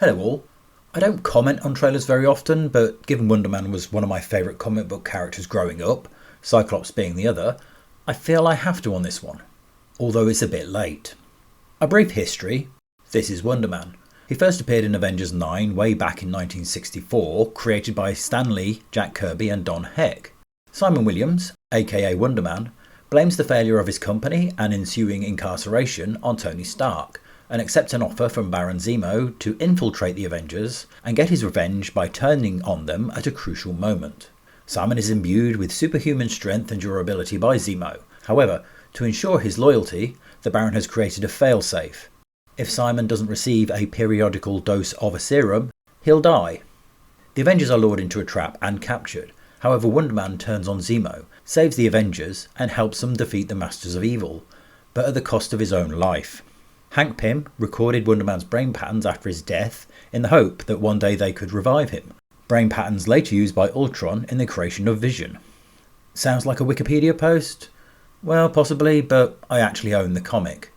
Hello all. I don't comment on trailers very often, but given Wonder Man was one of my favourite comic book characters growing up, Cyclops being the other, I feel I have to on this one, although it's a bit late. A brief history. This is Wonder Man. He first appeared in Avengers 9 way back in 1964, created by Stan Lee, Jack Kirby and Don Heck. Simon Williams, aka Wonder Man, blames the failure of his company and ensuing incarceration on Tony Stark, and accepts an offer from Baron Zemo to infiltrate the Avengers and get his revenge by turning on them at a crucial moment. Simon is imbued with superhuman strength and durability by Zemo. However, to ensure his loyalty, the Baron has created a failsafe. If Simon doesn't receive a periodical dose of a serum, he'll die. The Avengers are lured into a trap and captured. However, Wonder Man turns on Zemo, saves the Avengers and helps them defeat the Masters of Evil, but at the cost of his own life. Hank Pym recorded Wonder Man's brain patterns after his death in the hope that one day they could revive him. Brain patterns later used by Ultron in the creation of Vision. Sounds like a Wikipedia post? Well, possibly, but I actually own the comic.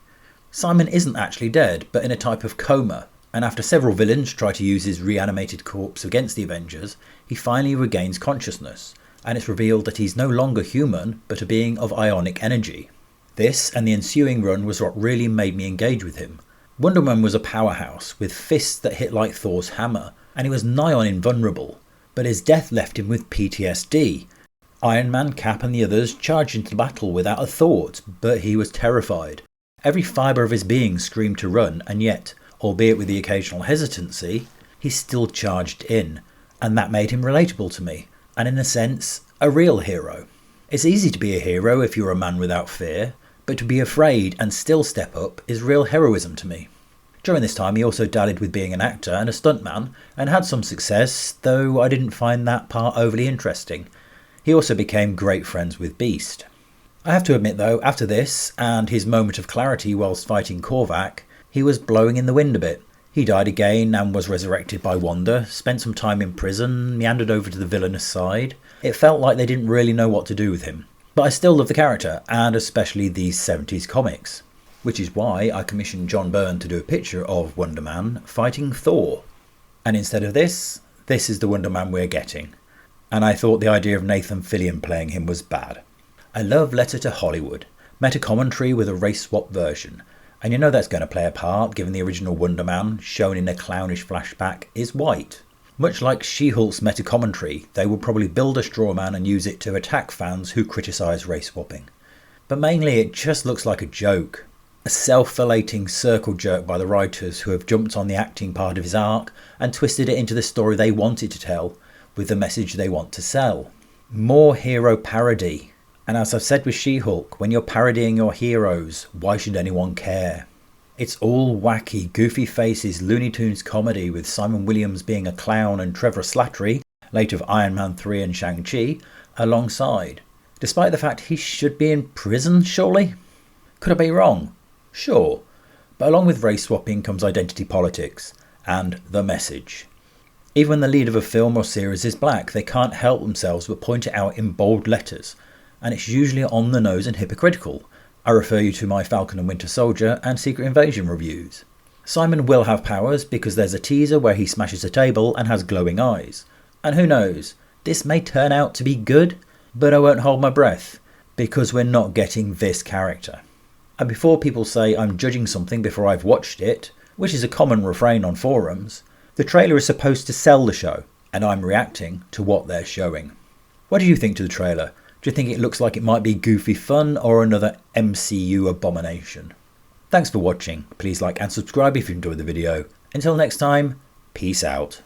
Simon isn't actually dead, but in a type of coma, and after several villains try to use his reanimated corpse against the Avengers, he finally regains consciousness, and it's revealed that he's no longer human, but a being of ionic energy. This and the ensuing run was what really made me engage with him. Wonder Man was a powerhouse, with fists that hit like Thor's hammer, and he was nigh on invulnerable, but his death left him with PTSD. Iron Man, Cap and the others charged into battle without a thought, but he was terrified. Every fibre of his being screamed to run, and yet, albeit with the occasional hesitancy, he still charged in, and that made him relatable to me, and in a sense, a real hero. It's easy to be a hero if you're a man without fear, but to be afraid and still step up is real heroism to me. During this time he also dallied with being an actor and a stuntman, and had some success, though I didn't find that part overly interesting. He also became great friends with Beast. I have to admit though, after this, and his moment of clarity whilst fighting Korvac, he was blowing in the wind a bit. He died again and was resurrected by Wanda, spent some time in prison, meandered over to the villainous side. It felt like they didn't really know what to do with him. But I still love the character, and especially these 70s comics. Which is why I commissioned John Byrne to do a picture of Wonder Man fighting Thor. And instead of this is the Wonder Man we're getting. And I thought the idea of Nathan Fillion playing him was bad. A love letter to Hollywood. Meta-commentary with a race-swap version. And you know that's going to play a part, given the original Wonder Man, shown in a clownish flashback, is white. Much like She-Hulk's meta-commentary, they will probably build a straw man and use it to attack fans who criticise race swapping. But mainly it just looks like a joke. A self-filleting circle jerk by the writers who have jumped on the acting part of his arc and twisted it into the story they wanted to tell, with the message they want to sell. More hero parody. And as I've said with She-Hulk, when you're parodying your heroes, why should anyone care? It's all wacky, goofy faces Looney Tunes comedy with Simon Williams being a clown and Trevor Slattery, late of Iron Man 3 and Shang-Chi, alongside. Despite the fact he should be in prison, surely? Could I be wrong? Sure. But along with race swapping comes identity politics, and the message. Even when the lead of a film or series is black, they can't help themselves but point it out in bold letters, and it's usually on the nose and hypocritical. I refer you to my Falcon and Winter Soldier and Secret Invasion reviews. Simon will have powers because there's a teaser where he smashes a table and has glowing eyes. And who knows, this may turn out to be good, but I won't hold my breath, because we're not getting this character. And before people say I'm judging something before I've watched it, which is a common refrain on forums, the trailer is supposed to sell the show, and I'm reacting to what they're showing. What do you think to the trailer? Do you think it looks like it might be goofy fun or another MCU abomination? Thanks for watching. Please like and subscribe if you enjoyed the video. Until next time, peace out.